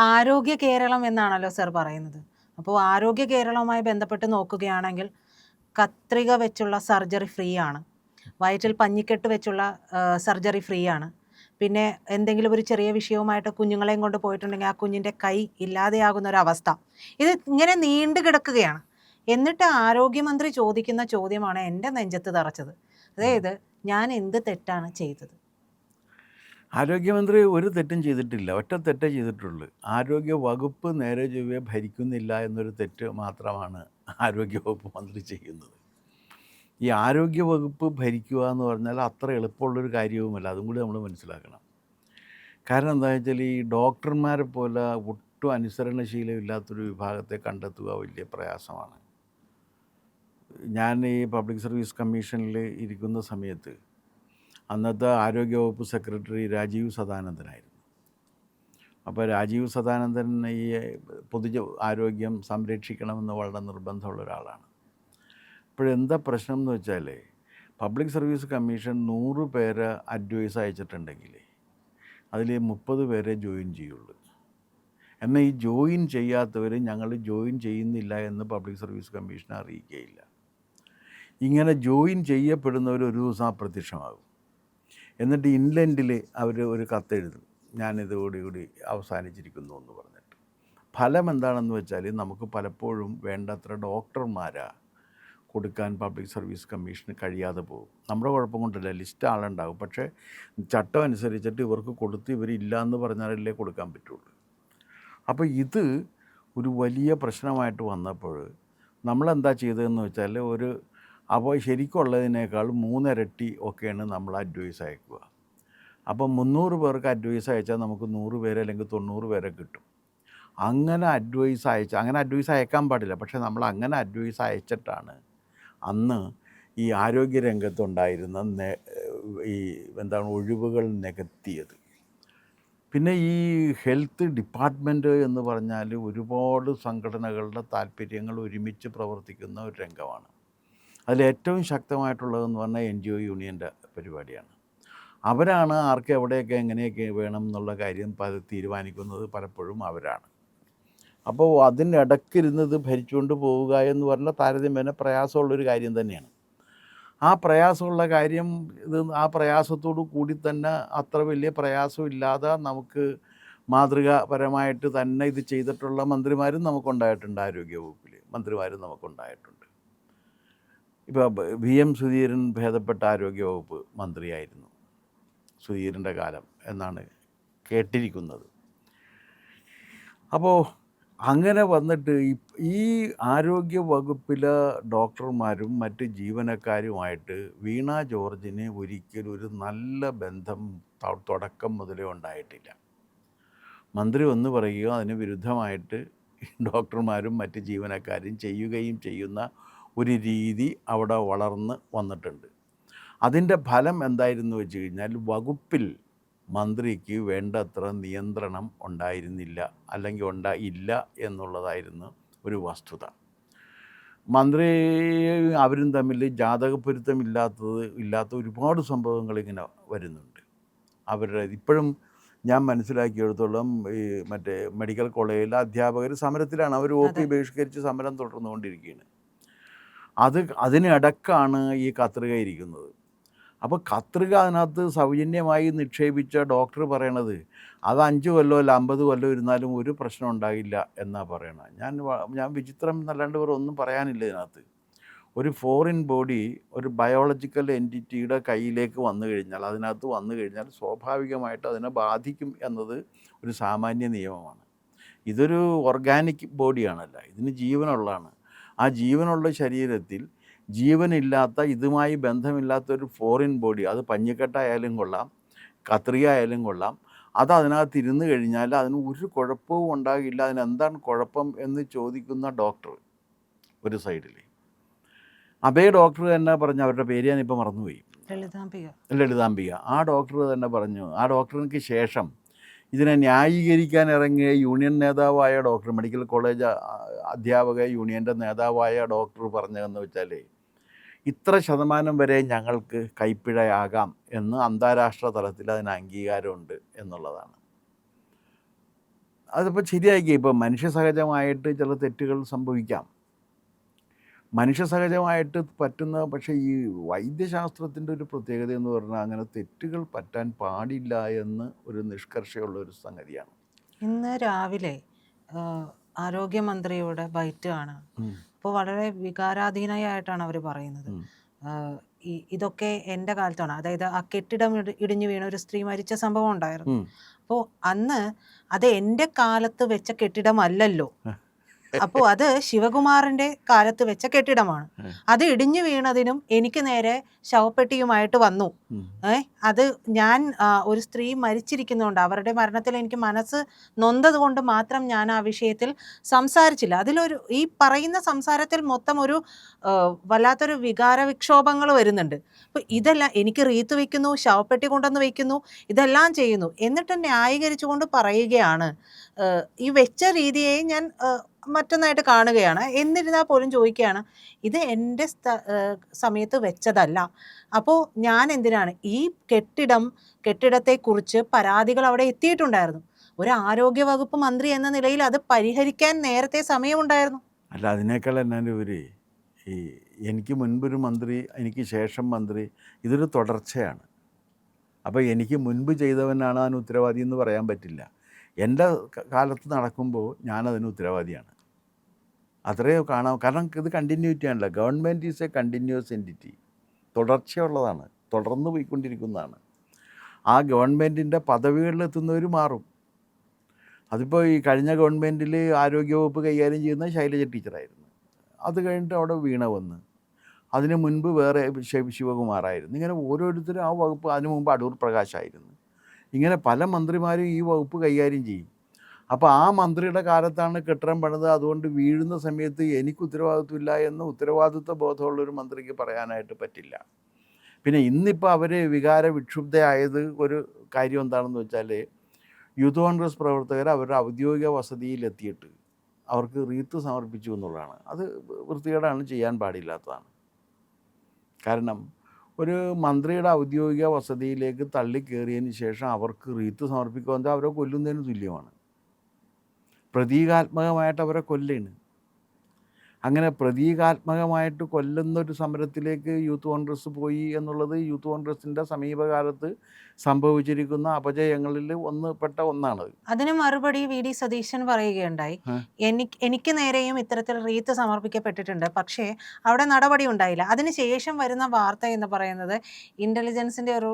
ആരോഗ്യ കേരളം എന്നാണല്ലോ സർ പറയുന്നത്. അപ്പോൾ ആരോഗ്യ കേരളവുമായി ബന്ധപ്പെട്ട് നോക്കുകയാണെങ്കിൽ കത്രിക വെച്ചുള്ള സർജറി ഫ്രീ ആണ്. വയറ്റിൽ പഞ്ഞിക്കെട്ട് വെച്ചുള്ള സർജറി ഫ്രീ ആണ്. പിന്നെ എന്തെങ്കിലും ഒരു ചെറിയ വിഷയവുമായിട്ട് കുഞ്ഞുങ്ങളെയും കൊണ്ട് പോയിട്ടുണ്ടെങ്കിൽ ആ കുഞ്ഞിൻ്റെ കൈ ഇല്ലാതെയാകുന്ന ഒരവസ്ഥ. ഇത് ഇങ്ങനെ നീണ്ടു കിടക്കുകയാണ്. എന്നിട്ട് ആരോഗ്യമന്ത്രി ചോദിക്കുന്ന ചോദ്യമാണ് എൻ്റെ നെഞ്ചത്ത് തറച്ചത്. അതായത് ഞാൻ എന്ത് തെറ്റാണ് ചെയ്തത്? ആരോഗ്യമന്ത്രി ഒരു തെറ്റും ചെയ്തിട്ടില്ല. ഒറ്റ തെറ്റേ ചെയ്തിട്ടുള്ളൂ. ആരോഗ്യ വകുപ്പ് നേരെ ചൊവ്വേ ഭരിക്കുന്നില്ല എന്നൊരു തെറ്റ് മാത്രമാണ് ആരോഗ്യവകുപ്പ് മന്ത്രി ചെയ്യുന്നത്. ഈ ആരോഗ്യ വകുപ്പ് ഭരിക്കുക എന്ന് പറഞ്ഞാൽ അത്ര എളുപ്പമുള്ളൊരു കാര്യവുമല്ല. അതും കൂടി നമ്മൾ മനസ്സിലാക്കണം. കാരണം എന്താണെന്ന് വെച്ചാൽ ഈ ഡോക്ടർമാരെ പോലെ ഒട്ടും അനുസരണശീലമില്ലാത്തൊരു വിഭാഗത്തെ കണ്ടെത്തുക വലിയ പ്രയാസമാണ്. ഞാൻ ഈ പബ്ലിക് സർവീസ് കമ്മീഷനിൽ ഇരിക്കുന്ന സമയത്ത് അന്നത്തെ ആരോഗ്യവകുപ്പ് സെക്രട്ടറി രാജീവ് സദാനന്ദനായിരുന്നു. അപ്പോൾ രാജീവ് സദാനന്ദൻ ഈ ആരോഗ്യം സംരക്ഷിക്കണമെന്ന് വളരെ നിർബന്ധമുള്ള ഒരാളാണ്. ഇപ്പോഴെന്താ പ്രശ്നം എന്ന് വെച്ചാൽ പബ്ലിക് സർവീസ് കമ്മീഷൻ 100 പേരെ അഡ്വൈസ് അയച്ചിട്ടുണ്ടെങ്കിൽ അതിൽ 30 പേരെ ജോയിൻ ചെയ്യുള്ളൂ. എന്നാൽ ഈ ജോയിൻ ചെയ്യാത്തവർ ഞങ്ങൾ ജോയിൻ ചെയ്യുന്നില്ല എന്ന് പബ്ലിക് സർവീസ് കമ്മീഷനെ അറിയിക്കുകയില്ല. ഇങ്ങനെ ജോയിൻ ചെയ്യപ്പെടുന്നവർ ഒരു ദിവസം അപ്രത്യക്ഷമാകും. എന്നിട്ട് ഇൻലൻഡിൽ അവർ ഒരു കത്തെഴുതും, ഞാനിതോടുകൂടി അവസാനിച്ചിരിക്കുന്നു എന്ന് പറഞ്ഞിട്ട്. ഫലം എന്താണെന്ന് വെച്ചാൽ നമുക്ക് പലപ്പോഴും വേണ്ടത്ര ഡോക്ടർമാരെ കൊടുക്കാൻ പബ്ലിക് സർവീസ് കമ്മീഷന് കഴിയാതെ പോകും. നമ്മുടെ കുഴപ്പം കൊണ്ടല്ല, ലിസ്റ്റ് ആളുണ്ടാകും. പക്ഷേ ചട്ടം അനുസരിച്ചിട്ട് ഇവർക്ക് കൊടുത്ത് ഇവരില്ല എന്ന് പറഞ്ഞാലല്ലേ കൊടുക്കാൻ പറ്റുള്ളൂ. അപ്പോൾ ഇത് ഒരു വലിയ പ്രശ്നമായിട്ട് വന്നപ്പോൾ നമ്മളെന്താ ചെയ്തതെന്ന് വെച്ചാൽ അപ്പോൾ ശരിക്കുള്ളതിനേക്കാൾ 3 ഇരട്ടി ഒക്കെയാണ് നമ്മൾ അഡ്വൈസ് അയക്കുക. അപ്പം 300 പേർക്ക് അഡ്വൈസ് അയച്ചാൽ നമുക്ക് 100 പേരെ അല്ലെങ്കിൽ 90 പേരെ കിട്ടും. അങ്ങനെ അഡ്വൈസ് അയക്കാൻ പാടില്ല. പക്ഷേ നമ്മൾ അങ്ങനെ അഡ്വൈസ് അയച്ചിട്ടാണ് അന്ന് ഈ ആരോഗ്യരംഗത്തുണ്ടായിരുന്ന ഈ ഒഴിവുകൾ നികത്തിയത്. പിന്നെ ഈ ഹെൽത്ത് ഡിപ്പാർട്ട്മെൻറ്റ് എന്ന് പറഞ്ഞാൽ ഒരുപാട് സംഘടനകളുടെ താല്പര്യങ്ങൾ ഒരുമിച്ച് പ്രവർത്തിക്കുന്ന ഒരു രംഗമാണ്. അതിലേറ്റവും ശക്തമായിട്ടുള്ളതെന്ന് പറഞ്ഞാൽ NGO യൂണിയൻ്റെ പരിപാടിയാണ്. അവരാണ് ആർക്ക് എവിടെയൊക്കെ എങ്ങനെയൊക്കെ വേണം എന്നുള്ള കാര്യം തീരുമാനിക്കുന്നത് പലപ്പോഴും അവരാണ്. അപ്പോൾ അതിനിടയ്ക്കിരുന്നത് ഭരിച്ചുകൊണ്ട് പോവുക എന്ന് പറഞ്ഞാൽ താരതമ്യേന പ്രയാസമുള്ളൊരു കാര്യം തന്നെയാണ്. ആ പ്രയാസമുള്ള കാര്യം ആ പ്രയാസത്തോടു കൂടി തന്നെ അത്ര വലിയ പ്രയാസമില്ലാതെ നമുക്ക് മാതൃകാപരമായിട്ട് തന്നെ ഇത് ചെയ്തിട്ടുള്ള മന്ത്രിമാരും നമുക്കുണ്ടായിട്ടുണ്ട്. ആരോഗ്യവകുപ്പിൽ മന്ത്രിമാരും നമുക്കുണ്ടായിട്ടുണ്ട്. ഇപ്പോൾ VM സുധീരൻ ഭേദപ്പെട്ട ആരോഗ്യവകുപ്പ് മന്ത്രിയായിരുന്നു സുധീരൻ്റെ കാലം എന്നാണ് കേട്ടിരിക്കുന്നത്. അപ്പോൾ അങ്ങനെ വന്നിട്ട് ഈ ആരോഗ്യ വകുപ്പിലെ ഡോക്ടർമാരും മറ്റ് ജീവനക്കാരുമായിട്ട് വീണ ജോർജിന് ഒരിക്കലും ഒരു നല്ല ബന്ധം തുടക്കം മുതലേ ഉണ്ടായിട്ടില്ല. മന്ത്രി ഒന്ന് പറയുകയോ അതിന് വിരുദ്ധമായിട്ട് ഡോക്ടർമാരും മറ്റ് ജീവനക്കാരും ചെയ്യുകയും ചെയ്യുന്ന ഒരു രീതി അവിടെ വളർന്ന് വന്നിട്ടുണ്ട്. അതിൻ്റെ ഫലം എന്തായിരുന്നു വെച്ച് കഴിഞ്ഞാൽ വകുപ്പിൽ മന്ത്രിക്ക് വേണ്ടത്ര നിയന്ത്രണം ഉണ്ടായിരുന്നില്ല, അല്ലെങ്കിൽ ഇല്ല എന്നുള്ളതായിരുന്നു ഒരു വസ്തുത. മന്ത്രി അവരും തമ്മിൽ ഇല്ലാത്ത ഒരുപാട് സംഭവങ്ങൾ ഇങ്ങനെ വരുന്നുണ്ട്. ഇപ്പോഴും ഞാൻ മനസ്സിലാക്കിയെടുത്തോളം ഈ മെഡിക്കൽ കോളേജിലെ അധ്യാപകർ സമരത്തിലാണ്. അവർ OP ബഹിഷ്കരിച്ച് സമരം തുടർന്നുകൊണ്ടിരിക്കുകയാണ്. അതിനിടക്കാണ് ഈ കത്രിക ഇരിക്കുന്നത്. അപ്പോൾ കത്രിക അതിനകത്ത് സൗജന്യമായി നിക്ഷേപിച്ച ഡോക്ടർ പറയണത് അത് 5 കൊല്ലമോ അല്ല 50 കൊല്ലം ഇരുന്നാലും ഒരു പ്രശ്നം ഉണ്ടാകില്ല എന്നാണ് പറയണത്. ഞാൻ വിചിത്രം എന്നല്ലാണ്ട് വേറെ ഒന്നും പറയാനില്ല ഇതിനകത്ത്. ഒരു ഫോറിൻ ബോഡി ഒരു ബയോളജിക്കൽ എൻറ്റിറ്റിയുടെ കയ്യിലേക്ക് അതിനകത്ത് വന്നു കഴിഞ്ഞാൽ സ്വാഭാവികമായിട്ട് അതിനെ ബാധിക്കും എന്നത് ഒരു സാമാന്യ നിയമമാണ്. ഇതൊരു ഓർഗാനിക് ബോഡിയാണല്ല, ഇതിന് ജീവനുള്ളതാണ്. ആ ജീവനുള്ള ശരീരത്തിൽ ജീവനില്ലാത്ത ഇതുമായി ബന്ധമില്ലാത്തൊരു ഫോറിൻ ബോഡി, അത് പഞ്ഞിക്കെട്ടായാലും കൊള്ളാം, കത്രിക ആയാലും കൊള്ളാം, അത് അതിനകത്ത് ഇരുന്ന് കഴിഞ്ഞാൽ അതിന് ഒരു കുഴപ്പവും ഉണ്ടാകില്ല. അതിനെന്താണ് കുഴപ്പം എന്ന് ചോദിക്കുന്ന ഡോക്ടർ ഒരു സൈഡിൽ, അതേ ഡോക്ടർ തന്നെ പറഞ്ഞു, അവരുടെ പേര് ഞാനിപ്പോൾ മറന്നുപോയി, ലളിതാംബിക. ആ ഡോക്ടർ തന്നെ പറഞ്ഞു, ആ ഡോക്ടർക്ക് ശേഷം ഇതിനെ ന്യായീകരിക്കാൻ ഇറങ്ങിയ യൂണിയൻ നേതാവായ ഡോക്ടർ, മെഡിക്കൽ കോളേജ് അധ്യാപക യൂണിയൻ്റെ നേതാവായ ഡോക്ടർ പറഞ്ഞതെന്ന് വെച്ചാൽ ഇത്ര ശതമാനം വരെ ഞങ്ങൾക്ക് കൈപ്പിഴയാകാം എന്ന് അന്താരാഷ്ട്ര തലത്തിൽ അതിന് അംഗീകാരമുണ്ട് എന്നുള്ളതാണ്. അതിപ്പോൾ ശരിയാക്കി. ഇപ്പോൾ മനുഷ്യ സഹജമായിട്ട് ചില തെറ്റുകൾ സംഭവിക്കാം, മനുഷ്യ സഹജമായിട്ട് പറ്റുന്ന. പക്ഷേ ഈ വൈദ്യശാസ്ത്രത്തിൻ്റെ ഒരു പ്രത്യേകത എന്ന് പറഞ്ഞാൽ അങ്ങനെ തെറ്റുകൾ പറ്റാൻ പാടില്ല എന്ന് ഒരു നിഷ്കർഷയുള്ള ഒരു സംഗതിയാണ്. ഇന്ന് രാവിലെ ആരോഗ്യമന്ത്രിയുടെ ബൈറ്റ് കാണാം. അപ്പോൾ വളരെ വികാരാധീനയായിട്ടാണ് അവർ പറയുന്നത്. ഇതൊക്കെ എൻ്റെ കാലത്താണ്, അതായത് ആ കെട്ടിടം ഇടിഞ്ഞു വീണ ഒരു സ്ത്രീ മരിച്ച സംഭവം ഉണ്ടായിരുന്നു. അപ്പോൾ അന്ന് അത് എൻ്റെ കാലത്ത് വെച്ച കെട്ടിടമല്ലല്ലോ, അപ്പോൾ അത് ശിവകുമാറിന്റെ കാലത്ത് വെച്ച കെട്ടിടമാണ്. അത് ഇടിഞ്ഞു വീണതിനും എനിക്ക് നേരെ ശവപ്പെട്ടിയുമായിട്ട് വന്നു. അത് ഞാൻ ഒരു സ്ത്രീ മരിച്ചിരിക്കുന്നതുകൊണ്ട് അവരുടെ മരണത്തിൽ എനിക്ക് മനസ്സ് നൊന്തത് കൊണ്ട് മാത്രം ഞാൻ ആ വിഷയത്തിൽ സംസാരിച്ചില്ല. അതിലൊരു ഈ പറയുന്ന സംസാരത്തിൽ മൊത്തം ഒരു വല്ലാത്തൊരു വികാര വിക്ഷോഭങ്ങൾ വരുന്നുണ്ട്. അപ്പോൾ ഇതെല്ലാം എനിക്ക് റീത്ത് വെക്കുന്നു, ശവപ്പെട്ടി കൊണ്ടുവന്ന് വെക്കുന്നു, ഇതെല്ലാം ചെയ്യുന്നു, എന്നിട്ട് ന്യായീകരിച്ചുകൊണ്ട് പറയുകയാണ് ഈ വെച്ച രീതിയെ ഞാൻ മറ്റൊന്നായിട്ട് കാണുകയാണ്. എന്നിരുന്നാൽ പോലും ചോദിക്കുകയാണ്, ഇത് എൻ്റെ സമയത്ത് വെച്ചതല്ല, അപ്പോൾ ഞാൻ എന്തിനാണ് ഈ കെട്ടിടത്തെക്കുറിച്ച് പരാതികൾ അവിടെ എത്തിയിട്ടുണ്ടായിരുന്നു. ഒരു ആരോഗ്യ വകുപ്പ് മന്ത്രി എന്ന നിലയിൽ അത് പരിഹരിക്കാൻ നേരത്തെ സമയമുണ്ടായിരുന്നു. അല്ല, അതിനേക്കാൾ എന്നാലും ഈ എനിക്ക് മുൻപൊരു മന്ത്രി, എനിക്ക് ശേഷം മന്ത്രി, ഇതൊരു തുടർച്ചയാണ്. അപ്പോൾ എനിക്ക് മുൻപ് ചെയ്തവനാണ് അതിന് ഉത്തരവാദി എന്ന് പറയാൻ പറ്റില്ല. എൻ്റെ കാലത്ത് നടക്കുമ്പോൾ ഞാനതിന് ഉത്തരവാദിയാണ്, അത്രയോ കാണാം. കാരണം ഇത് കണ്ടിന്യൂറ്റി ആണല്ലോ. Government is a continuous entity, തുടർച്ചയുള്ളതാണ്, തുടർന്ന് പോയിക്കൊണ്ടിരിക്കുന്നതാണ്. ആ ഗവൺമെൻറ്റിൻ്റെ പദവികളിലെത്തുന്നവർ മാറും. അതിപ്പോൾ ഈ കഴിഞ്ഞ ഗവൺമെൻറ്റിൽ ആരോഗ്യവകുപ്പ് കൈകാര്യം ചെയ്യുന്ന ശൈലജ ടീച്ചറായിരുന്നു. അത് കഴിഞ്ഞിട്ട് അവിടെ വീണ വന്ന്, അതിന് മുൻപ് വേറെ ശിവകുമാറായിരുന്നു. ഇങ്ങനെ ഓരോരുത്തരും ആ വകുപ്പ്, അതിനു മുമ്പ് അടൂർ പ്രകാശായിരുന്നു. ഇങ്ങനെ പല മന്ത്രിമാരും ഈ വകുപ്പ് കൈകാര്യം ചെയ്യും. അപ്പോൾ ആ മന്ത്രിയുടെ കാലത്താണ് കെട്ടിടം പണിത്, അതുകൊണ്ട് വീഴുന്ന സമയത്ത് എനിക്ക് ഉത്തരവാദിത്വമില്ല എന്ന് ഉത്തരവാദിത്വ ബോധമുള്ളൊരു മന്ത്രിക്ക് പറയാനായിട്ട് പറ്റില്ല. പിന്നെ ഇന്നിപ്പോൾ അവർ വികാര വിക്ഷുബ്ധയായത് ഒരു കാര്യം എന്താണെന്ന് വെച്ചാൽ, യൂത്ത് കോൺഗ്രസ് പ്രവർത്തകർ അവരുടെ ഔദ്യോഗിക വസതിയിലെത്തിയിട്ട് അവർക്ക് റീത്ത് സമർപ്പിച്ചു എന്നുള്ളതാണ്. അത് വൃത്തികേടാണ്, ചെയ്യാൻ പാടില്ലാത്തതാണ്. കാരണം ഒരു മന്ത്രിയുടെ ഔദ്യോഗിക വസതിയിലേക്ക് തള്ളിക്കയറിയതിന് ശേഷം അവർക്ക് റീത്ത് സമർപ്പിക്കുക എന്താ, അവരെ കൊല്ലുന്നതിന് തുല്യമാണ്. പ്രതീകാത്മകമായിട്ട് അവരെ കൊല്ലാണ്. അങ്ങനെ പ്രതീകാത്മകമായിട്ട് കൊല്ലുന്നൊരു സമരത്തിലേക്ക് യൂത്ത് കോൺഗ്രസ് പോയി എന്നുള്ളത് യൂത്ത് കോൺഗ്രസിൻ്റെ സമീപകാലത്ത് സംഭവിച്ചിരിക്കുന്ന അപജയങ്ങളിൽ പെട്ട ഒന്നാണ്. അതിന് മറുപടി വി ഡി സതീശൻ പറയുകയുണ്ടായി, എനിക്ക് നേരെയും ഇത്തരത്തിൽ റീത്ത് സമർപ്പിക്കപ്പെട്ടിട്ടുണ്ട്, പക്ഷേ അവിടെ നടപടി ഉണ്ടായില്ല. അതിനുശേഷം വരുന്ന വാർത്ത എന്ന് പറയുന്നത് ഇൻ്റലിജൻസിൻ്റെ ഒരു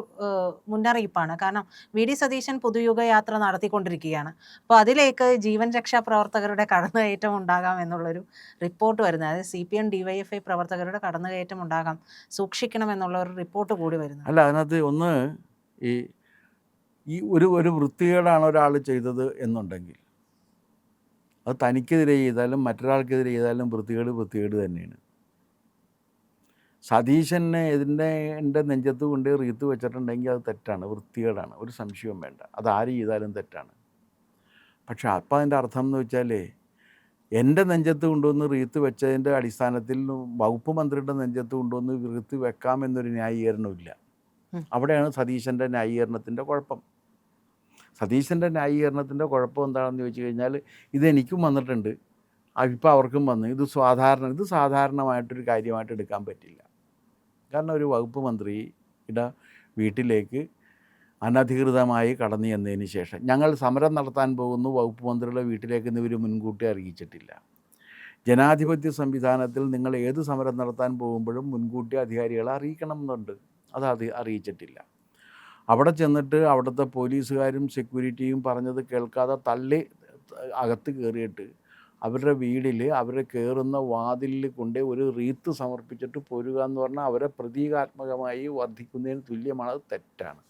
മുന്നറിയിപ്പാണ്. കാരണം വി ഡി സതീശൻ പുതുയുഗ യാത്ര നടത്തിക്കൊണ്ടിരിക്കുകയാണ്. അപ്പോൾ അതിലേക്ക് ജീവൻ രക്ഷാ പ്രവർത്തകരുടെ കടന്നുകയറ്റം ഉണ്ടാകാം എന്നുള്ളൊരു റിപ്പോർട്ട് വരുന്നത്. അതായത് CPM DYFI പ്രവർത്തകരുടെ കടന്നുകയറ്റം ഉണ്ടാകാം, സൂക്ഷിക്കണം എന്നുള്ള ഒരു റിപ്പോർട്ട് കൂടി വരുന്നു. അല്ല, അതിനകത്ത് ഒന്ന് ഈ ഒരു വൃത്തികേടാണ് ഒരാൾ ചെയ്തത് എന്നുണ്ടെങ്കിൽ അത് തനിക്കെതിരെ ചെയ്താലും മറ്റൊരാൾക്കെതിരെ ചെയ്താലും വൃത്തികേട് തന്നെയാണ്. സതീശനെ എൻ്റെ നെഞ്ചത്ത് കൊണ്ട് റീത്ത് വെച്ചിട്ടുണ്ടെങ്കിൽ അത് തെറ്റാണ്, വൃത്തികേടാണ്, ഒരു സംശയവും വേണ്ട. അത് ആര് ചെയ്താലും തെറ്റാണ്. പക്ഷെ അപ്പം അതിൻ്റെ അർത്ഥം എന്ന് വെച്ചാൽ എൻ്റെ നെഞ്ചത്ത് കൊണ്ടുവന്ന് റീത്ത് വെച്ചതിൻ്റെ അടിസ്ഥാനത്തിൽ വകുപ്പ് മന്ത്രിയുടെ നെഞ്ചത്ത് കൊണ്ടുവന്ന് റീത്ത് വെക്കാമെന്നൊരു ന്യായീകരണമില്ല. അവിടെയാണ് സതീശൻ്റെ ന്യായീകരണത്തിൻ്റെ കുഴപ്പം. സതീശൻ്റെ ന്യായീകരണത്തിൻ്റെ കുഴപ്പം എന്താണെന്ന് ചോദിച്ചു കഴിഞ്ഞാൽ, ഇതെനിക്കും വന്നിട്ടുണ്ട്, ഇപ്പോൾ അവർക്കും വന്ന്, ഇത് സാധാരണമായിട്ടൊരു കാര്യമായിട്ട് എടുക്കാൻ പറ്റില്ല. കാരണം ഒരു വകുപ്പ് മന്ത്രിയുടെ വീട്ടിലേക്ക് അനധികൃതമായി കടന്നു ചെന്നതിന് ശേഷം ഞങ്ങൾ സമരം നടത്താൻ പോകുന്നു, വകുപ്പ് മന്ത്രിയുടെ വീട്ടിലേക്ക് ഇവർ മുൻകൂട്ടി അറിയിച്ചിട്ടില്ല. ജനാധിപത്യ സംവിധാനത്തിൽ നിങ്ങൾ ഏത് സമരം നടത്താൻ പോകുമ്പോഴും മുൻകൂട്ടി അധികാരികളെ അറിയിക്കണം എന്നുണ്ട്. അത് അറിയിച്ചിട്ടില്ല. അവിടെ ചെന്നിട്ട് അവിടുത്തെ പോലീസുകാരും സെക്യൂരിറ്റിയും പറഞ്ഞത് കേൾക്കാതെ തള്ളി അകത്ത് കയറിയിട്ട് അവരുടെ വീട്ടിൽ അവരെ കയറുന്ന വാതിലിൽ കൊണ്ട് ഒരു റീത്ത് സമർപ്പിച്ചിട്ട് പോരുക എന്ന് പറഞ്ഞാൽ അവരെ പ്രതീകാത്മകമായി വർദ്ധിക്കുന്നതിന് തുല്യമാണ്. അത് തെറ്റാണ്.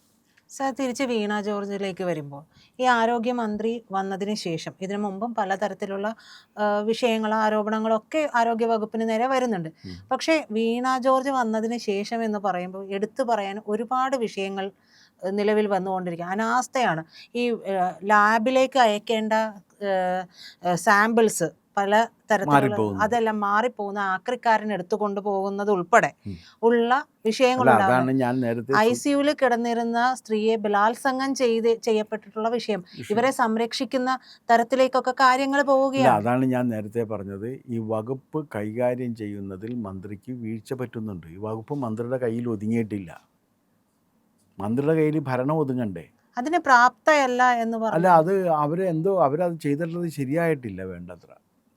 സർ, തിരിച്ച് വീണ ജോർജിലേക്ക് വരുമ്പോൾ, ഈ ആരോഗ്യമന്ത്രി വന്നതിന് ശേഷം ഇതിനു മുമ്പും പലതരത്തിലുള്ള വിഷയങ്ങളും ആരോപണങ്ങളൊക്കെ ആരോഗ്യ വകുപ്പിന് നേരെ വരുന്നുണ്ട്. പക്ഷേ വീണ ജോർജ് വന്നതിന് ശേഷം എന്ന് പറയുമ്പോൾ എടുത്തു പറയാൻ ഒരുപാട് വിഷയങ്ങൾ നിലവിൽ വന്നുകൊണ്ടിരിക്കുക. അനാസ്ഥയാണ്. ഈ ലാബിലേക്ക് അയക്കേണ്ട സാമ്പിൾസ് പല തരത്തിലുള്ള മാറിപ്പോകുന്നത്. അതെല്ലാം മാറിപ്പോകുന്ന ആക്രിക്കാരൻ എടുത്തുകൊണ്ട് പോകുന്നത് ഉൾപ്പെടെ ഉം. ഉള്ള അല്ല, വിഷയങ്ങളുണ്ടാകുന്നത്. അതാണ് ഞാൻ നേരത്തെ ICUവിൽ കിടന്നിരുന്ന സ്ത്രീയെ ബലാത്സംഗം ചെയ്യപ്പെട്ടിട്ടുള്ള വിഷയം, ഇവരെ സംരക്ഷിക്കുന്ന തരത്തിലേക്കൊക്കെ കാര്യങ്ങൾ അല്ല, പോവുകയാണ്. അതാണ് ഞാൻ നേരത്തെ പറഞ്ഞത്. ഈ വകുപ്പ് കൈകാര്യം ചെയ്യുന്നതിൽ മന്ത്രിക്ക് വീഴ്ച പറ്റുന്നുണ്ട്. ഈ വകുപ്പ് മന്ത്രിയുടെ കയ്യിൽ ഒതുങ്ങിയിട്ടില്ല. മന്ത്രിയുടെ കയ്യിൽ ഭരണം ഒതുങ്ങണ്ടേ? അതിന് പ്രാപ്തയല്ല എന്ന് അല്ല, പറഞ്ഞു. അത് അവരത് ചെയ്തിട്ടുള്ളത് ശരിയായിട്ടില്ല വേണ്ടത്ര.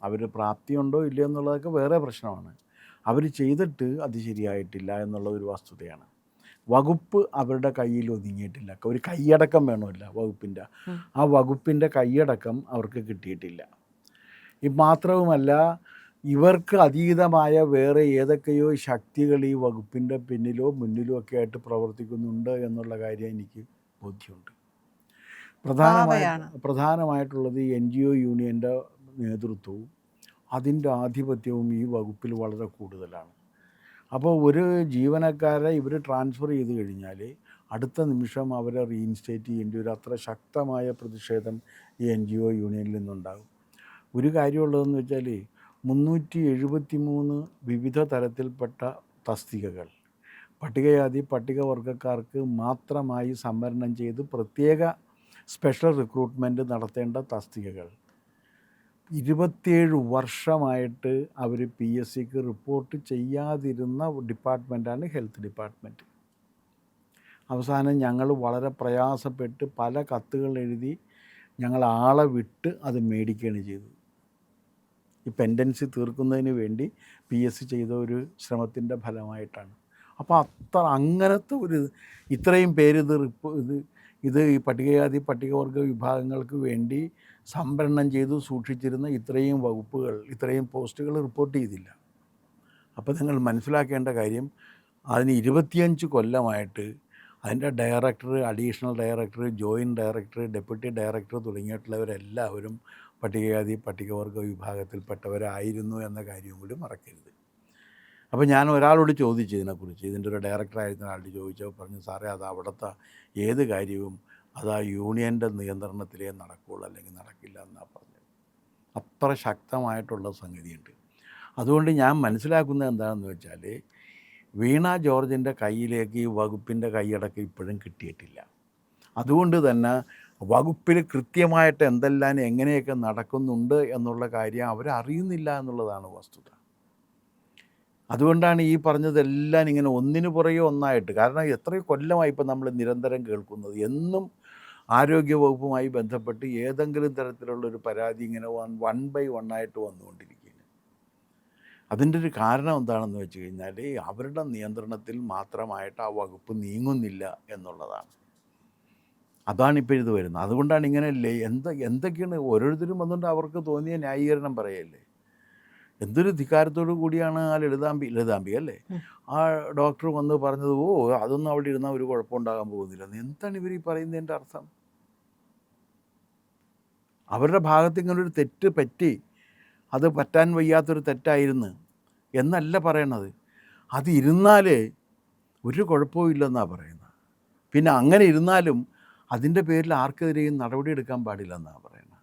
അവർ പ്രാപ്തിയുണ്ടോ ഇല്ലയോ എന്നുള്ളതൊക്കെ വേറെ പ്രശ്നമാണ്. അവർ ചെയ്തിട്ട് അത് ശരിയായിട്ടില്ല എന്നുള്ള ഒരു വസ്തുതയാണ്. വകുപ്പ് അവരുടെ കയ്യിൽ ഒതുങ്ങിയിട്ടില്ല. ഒരു കൈയടക്കം വേണമല്ല വകുപ്പിൻ്റെ. ആ വകുപ്പിൻ്റെ കൈയടക്കം അവർക്ക് കിട്ടിയിട്ടില്ല. മാത്രവുമല്ല, ഇവർക്ക് അതീതമായ വേറെ ഏതൊക്കെയോ ശക്തികൾ ഈ വകുപ്പിൻ്റെ പിന്നിലോ മുന്നിലോ ഒക്കെ ആയിട്ട് പ്രവർത്തിക്കുന്നുണ്ട് എന്നുള്ള കാര്യം എനിക്ക് ബോധ്യമുണ്ട്. പാവയാണ്. പ്രധാനമായിട്ടുള്ളത് ഈ NGO യൂണിയൻ്റെ നേതൃത്വവും അതിൻ്റെ ആധിപത്യവും ഈ വകുപ്പിൽ വളരെ കൂടുതലാണ്. അപ്പോൾ ഒരു ജീവനക്കാരെ ഇവർ ട്രാൻസ്ഫർ ചെയ്ത് കഴിഞ്ഞാൽ അടുത്ത നിമിഷം അവരെ റീഇൻസ്റ്റേറ്റ് ചെയ്യേണ്ടി വരും. അത്ര ശക്തമായ പ്രതിഷേധം ഈ NGO യൂണിയനിൽ നിന്നുണ്ടാകും. ഒരു കാര്യമുള്ളതെന്ന് വെച്ചാൽ 373 വിവിധ തരത്തിൽപ്പെട്ട തസ്തികകൾ പട്ടികജാതി പട്ടികവർഗക്കാർക്ക് മാത്രമായി സംവരണം ചെയ്ത് പ്രത്യേക സ്പെഷ്യൽ റിക്രൂട്ട്മെൻറ്റ് നടത്തേണ്ട തസ്തികകൾ 27 വർഷമായിട്ട് അവർ PSCക്ക് റിപ്പോർട്ട് ചെയ്യാതിരുന്ന ഡിപ്പാർട്ട്മെൻറ്റാണ് ഹെൽത്ത് ഡിപ്പാർട്ട്മെൻറ്റ്. അവസാനം ഞങ്ങൾ വളരെ പ്രയാസപ്പെട്ട് പല കത്തുകൾ എഴുതി ഞങ്ങൾ ആളെ വിട്ട് അത് മേടിക്കുകയാണ് ചെയ്തത്. ഈ പെൻഡൻസി തീർക്കുന്നതിന് വേണ്ടി PSC ചെയ്ത ഒരു ശ്രമത്തിൻ്റെ ഫലമായിട്ടാണ്. അപ്പോൾ അങ്ങനത്തെ ഇത്രയും പേര് ഇത് ഈ പട്ടികജാതി പട്ടികവർഗ വിഭാഗങ്ങൾക്ക് വേണ്ടി സംവരണം ചെയ്തു സൂക്ഷിച്ചിരുന്ന ഇത്രയും വകുപ്പുകൾ, ഇത്രയും പോസ്റ്റുകൾ റിപ്പോർട്ട് ചെയ്തില്ല. അപ്പോൾ നിങ്ങൾ മനസ്സിലാക്കേണ്ട കാര്യം, അതിന് 25 കൊല്ലമായിട്ട് അതിൻ്റെ director, additional director, joint director, deputy director തുടങ്ങിയിട്ടുള്ളവരെല്ലാവരും പട്ടികജാതി പട്ടികവർഗ വിഭാഗത്തിൽപ്പെട്ടവരായിരുന്നു എന്ന കാര്യം കൂടി മറക്കരുത്. അപ്പോൾ ഞാൻ ഒരാളോട് ചോദിച്ചു ഇതിനെക്കുറിച്ച്, ഇതിൻ്റെ ഒരു ഡയറക്ടറായിരുന്ന ആളോട് ചോദിച്ചപ്പോൾ പറഞ്ഞു, സാറേ അത് അവിടുത്തെ ഏത് കാര്യവും അത് ആ യൂണിയൻ്റെ നിയന്ത്രണത്തിലേ നടക്കുകയുള്ളൂ, അല്ലെങ്കിൽ നടക്കില്ല എന്നാണ് പറഞ്ഞത്. അത്ര ശക്തമായിട്ടുള്ള സംഗതിയുണ്ട്. അതുകൊണ്ട് ഞാൻ മനസ്സിലാക്കുന്നത് എന്താണെന്ന് വെച്ചാൽ, വീണ ജോർജിൻ്റെ കയ്യിലേക്ക് ഈ വകുപ്പിൻ്റെ കൈയടക്കം ഇപ്പോഴും കിട്ടിയിട്ടില്ല. അതുകൊണ്ട് തന്നെ വകുപ്പിൽ കൃത്യമായിട്ട് എന്തെല്ലാം എങ്ങനെയൊക്കെ നടക്കുന്നുണ്ട് എന്നുള്ള കാര്യം അവരറിയുന്നില്ല എന്നുള്ളതാണ് വസ്തുത. അതുകൊണ്ടാണ് ഈ പറഞ്ഞതെല്ലാം ഇങ്ങനെ ഒന്നിനു പുറകെ ഒന്നായിട്ട്. കാരണം എത്രയോ കൊല്ലമായി ഇപ്പം നമ്മൾ നിരന്തരം കേൾക്കുന്നത്, എന്നും ആരോഗ്യവകുപ്പുമായി ബന്ധപ്പെട്ട് ഏതെങ്കിലും തരത്തിലുള്ളൊരു പരാതി ഇങ്ങനെ 1 by 1 ആയിട്ട് വന്നുകൊണ്ടിരിക്കുകയാണ്. അതിൻ്റെ ഒരു കാരണം എന്താണെന്ന് വെച്ച് കഴിഞ്ഞാൽ, അവരുടെ നിയന്ത്രണത്തിൽ മാത്രമായിട്ട് ആ വകുപ്പ് നീങ്ങുന്നില്ല എന്നുള്ളതാണ്. അതാണിപ്പോൾ ഇത് വരുന്നത്. അതുകൊണ്ടാണ് ഇങ്ങനെ എന്തൊക്കെയാണ് ഓരോരുത്തരും വന്നുകൊണ്ട് അവർക്ക് തോന്നിയ ന്യായീകരണം പറയല്ലേ. എന്തൊരു ധിക്കാരത്തോടു കൂടിയാണ് ആ ലളിതാംബി അല്ലേ, ആ ഡോക്ടർ വന്ന് പറഞ്ഞത്, അതൊന്നും അവിടെ ഇരുന്നാൽ ഒരു കുഴപ്പമുണ്ടാകാൻ പോകുന്നില്ല. എന്താണ് ഇവർ ഈ പറയുന്നതിൻ്റെ അർത്ഥം? അവരുടെ ഭാഗത്ത് ഇങ്ങനൊരു തെറ്റ് പറ്റി, അത് പറ്റാൻ വയ്യാത്തൊരു തെറ്റായിരുന്നു എന്നല്ല പറയണത്. അത് ഇരുന്നാൽ ഒരു കുഴപ്പവും ഇല്ലെന്നാണ് പറയുന്നത്. പിന്നെ അങ്ങനെ ഇരുന്നാലും അതിൻ്റെ പേരിൽ ആർക്കെതിരെയും നടപടിയെടുക്കാൻ പാടില്ലെന്നാണ് പറയുന്നത്.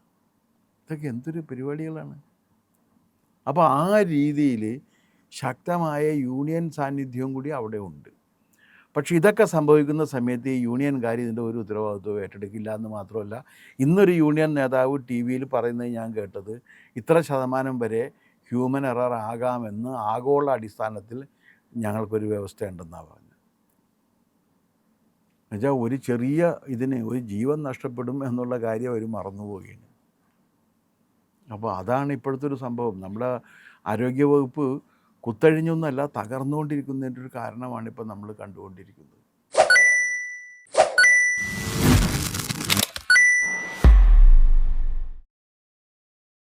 ഇതൊക്കെ എന്തൊരു പരിപാടികളാണ്. അപ്പോൾ ആ രീതിയിൽ ശക്തമായ യൂണിയൻ സാന്നിധ്യവും കൂടി അവിടെ ഉണ്ട്. പക്ഷേ ഇതൊക്കെ സംഭവിക്കുന്ന സമയത്ത് ഈ യൂണിയൻകാർ ഇതിൻ്റെ ഒരു ഉത്തരവാദിത്വം ഏറ്റെടുക്കില്ല എന്ന് മാത്രമല്ല, ഇന്നൊരു യൂണിയൻ നേതാവ് TV-യിൽ പറയുന്നത് ഞാൻ കേട്ടത്, ഇത്ര ശതമാനം വരെ ഹ്യൂമൻ എറർ ആകാമെന്ന് ആഗോള അടിസ്ഥാനത്തിൽ ഞങ്ങൾക്കൊരു വ്യവസ്ഥയുണ്ടെന്നാണ് പറഞ്ഞത്. എന്നുവെച്ചാൽ ഒരു ചെറിയ ഇതിന് ഒരു ജീവൻ നഷ്ടപ്പെടും എന്നുള്ള കാര്യം അവർ മറന്നുപോവുകയാണ്. അപ്പോൾ അതാണ് ഇപ്പോഴത്തെ ഒരു സംഭവം. നമ്മുടെ ആരോഗ്യവകുപ്പ് കുത്തഴിഞ്ഞൊന്നുമല്ല, തകർന്നുകൊണ്ടിരിക്കുന്നതിൻ്റെ ഒരു കാരണമാണ് ഇപ്പോൾ നമ്മൾ കണ്ടുകൊണ്ടിരിക്കുന്നത്.